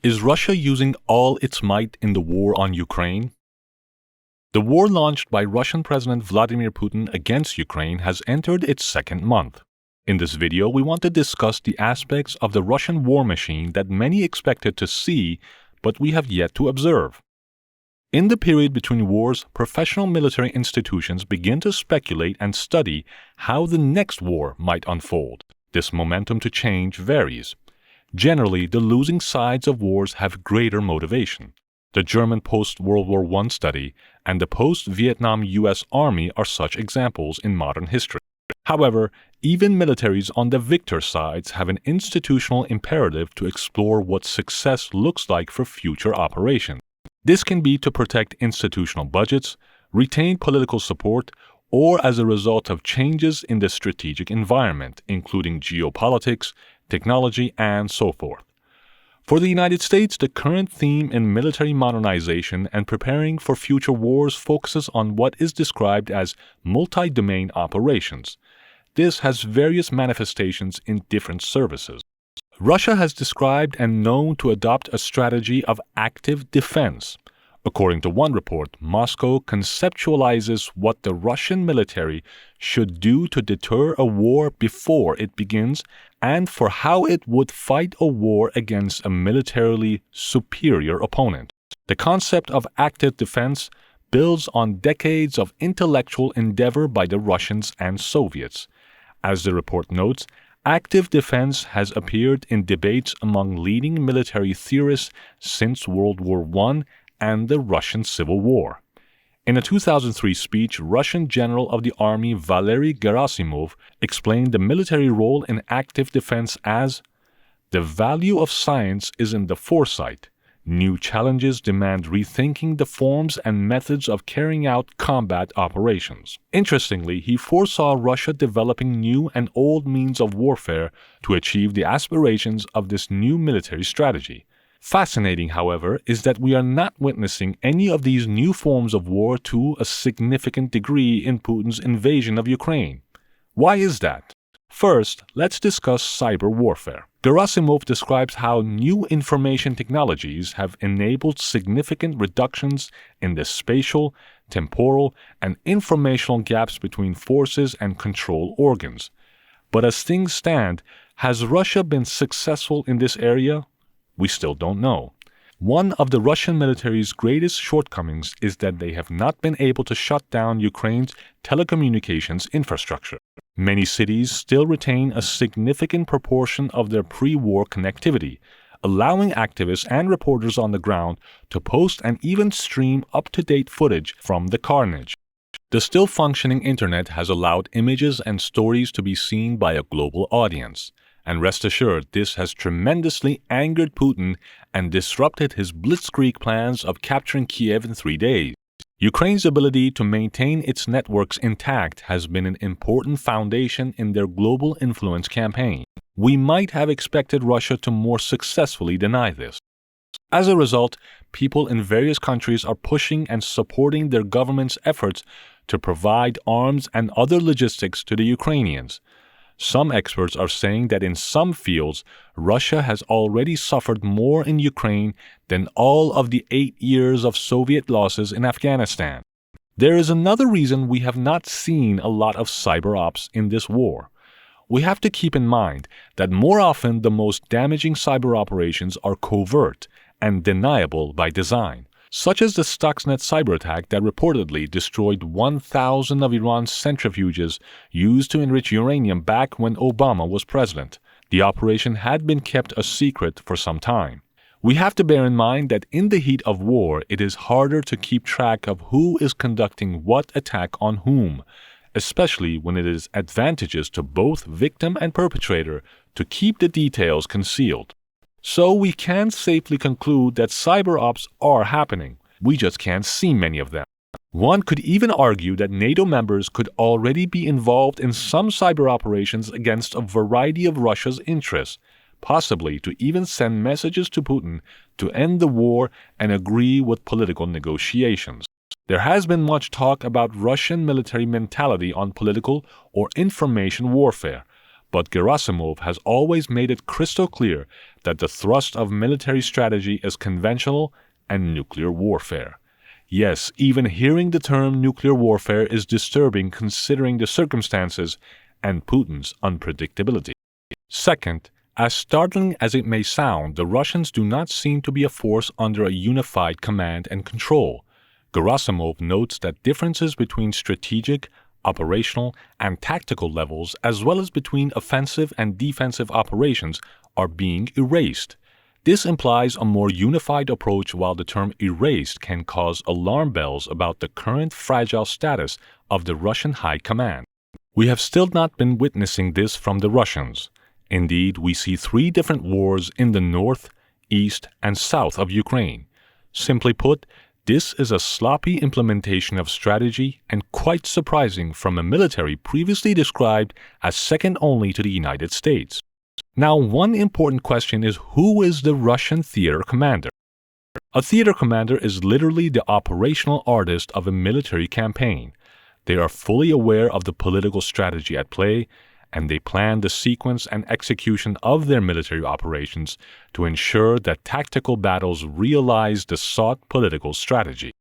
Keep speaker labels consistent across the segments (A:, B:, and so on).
A: Is Russia using all its might in the war on Ukraine? The war launched by Russian President Vladimir Putin against Ukraine has entered its second month. In this video, we want to discuss the aspects of the Russian war machine that many expected to see, but we have yet to observe. In the period between wars, professional military institutions begin to speculate and study how the next war might unfold. This momentum to change varies. Generally, the losing sides of wars have greater motivation. The German post-World War I study and the post-Vietnam U.S. Army are such examples in modern history. However, even militaries on the victor sides have an institutional imperative to explore what success looks like for future operations. This can be to protect institutional budgets, retain political support, or as a result of changes in the strategic environment, including geopolitics, technology, and so forth. For the United States, the current theme in military modernization and preparing for future wars focuses on what is described as multi-domain operations. This has various manifestations in different services. Russia has described and known to adopt a strategy of active defense. According to one report, Moscow conceptualizes what the Russian military should do to deter a war before it begins and for how it would fight a war against a militarily superior opponent. The concept of active defense builds on decades of intellectual endeavor by the Russians and Soviets. As the report notes, active defense has appeared in debates among leading military theorists since World War I and the Russian Civil War. In a 2003 speech, Russian General of the Army Valery Gerasimov explained the military role in active defense as, "The value of science is in the foresight. New challenges demand rethinking the forms and methods of carrying out combat operations." Interestingly, he foresaw Russia developing new and old means of warfare to achieve the aspirations of this new military strategy. Fascinating, however, is that we are not witnessing any of these new forms of war to a significant degree in Putin's invasion of Ukraine. Why is that? First, let's discuss cyber warfare. Gerasimov describes how new information technologies have enabled significant reductions in the spatial, temporal, and informational gaps between forces and control organs. But as things stand, has Russia been successful in this area? We still don't know. One of the Russian military's greatest shortcomings is that they have not been able to shut down Ukraine's telecommunications infrastructure. Many cities still retain a significant proportion of their pre-war connectivity, allowing activists and reporters on the ground to post and even stream up-to-date footage from the carnage. The still functioning internet has allowed images and stories to be seen by a global audience. And rest assured, this has tremendously angered Putin and disrupted his blitzkrieg plans of capturing Kiev in 3 days. Ukraine's ability to maintain its networks intact has been an important foundation in their global influence campaign. We might have expected Russia to more successfully deny this. As a result, people in various countries are pushing and supporting their government's efforts to provide arms and other logistics to the Ukrainians. Some experts are saying that in some fields, Russia has already suffered more in Ukraine than all of the 8 years of Soviet losses in Afghanistan. There is another reason we have not seen a lot of cyber ops in this war. We have to keep in mind that more often the most damaging cyber operations are covert and deniable by design, such as the Stuxnet cyber attack that reportedly destroyed 1,000 of Iran's centrifuges used to enrich uranium back when Obama was president. The operation had been kept a secret for some time. We have to bear in mind that in the heat of war, it is harder to keep track of who is conducting what attack on whom, especially when it is advantageous to both victim and perpetrator to keep the details concealed. So we can safely conclude that cyber ops are happening. We just can't see many of them. One could even argue that NATO members could already be involved in some cyber operations against a variety of Russia's interests, possibly to even send messages to Putin to end the war and agree with political negotiations. There has been much talk about Russian military mentality on political or information warfare, but Gerasimov has always made it crystal clear that the thrust of military strategy is conventional and nuclear warfare. Yes, even hearing the term nuclear warfare is disturbing considering the circumstances and Putin's unpredictability. Second, as startling as it may sound, the Russians do not seem to be a force under a unified command and control. Gerasimov notes that differences between strategic, operational, and tactical levels, as well as between offensive and defensive operations, are being erased. This implies a more unified approach, while the term erased can cause alarm bells about the current fragile status of the Russian high command. We have still not been witnessing this from the Russians. Indeed, we see three different wars in the north, east, and south of Ukraine. Simply put, this is a sloppy implementation of strategy and quite surprising from a military previously described as second only to the United States. Now, one important question is, who is the Russian theater commander? A theater commander is literally the operational artist of a military campaign. They are fully aware of the political strategy at play, and they plan the sequence and execution of their military operations to ensure that tactical battles realize the sought political strategy.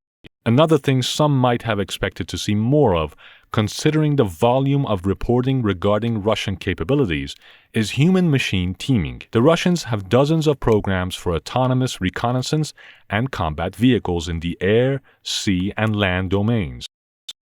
A: Another thing some might have expected to see more of, considering the volume of reporting regarding Russian capabilities, is human-machine teaming. The Russians have dozens of programs for autonomous reconnaissance and combat vehicles in the air, sea, and land domains.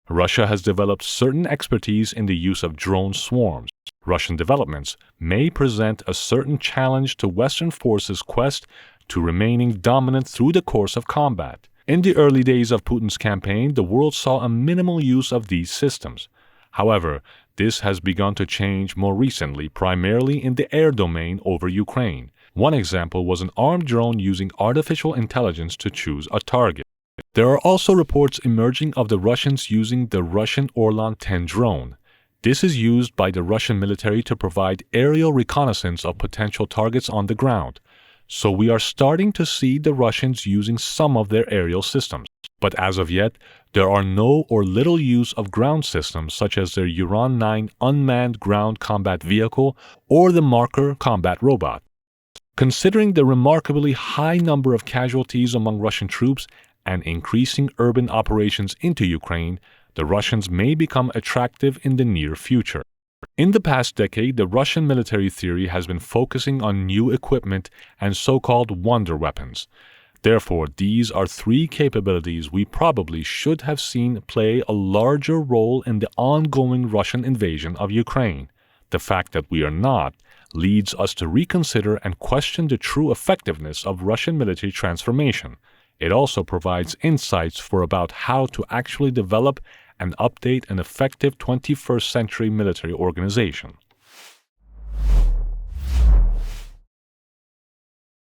A: Russia has developed certain expertise in the use of drone swarms. Russian developments may present a certain challenge to Western forces' quest to remaining dominant through the course of combat. In the early days of Putin's campaign, the world saw a minimal use of these systems. However, this has begun to change more recently, primarily in the air domain over Ukraine. One example was an armed drone using artificial intelligence to choose a target. There are also reports emerging of the Russians using the Russian Orlan 10 drone. This is used by the Russian military to provide aerial reconnaissance of potential targets on the ground. So we are starting to see the Russians using some of their aerial systems. But as of yet, there are no or little use of ground systems such as their Uran 9 unmanned ground combat vehicle or the Marker combat robot. Considering the remarkably high number of casualties among Russian troops and increasing urban operations into Ukraine, the Russians may become attractive in the near future. In the past decade, the Russian military theory has been focusing on new equipment and so-called wonder weapons. Therefore, these are three capabilities we probably should have seen play a larger role in the ongoing Russian invasion of Ukraine. The fact that we are not leads us to reconsider and question the true effectiveness of Russian military transformation. It also provides insights for about how to actually develop and update an effective 21st century military organization.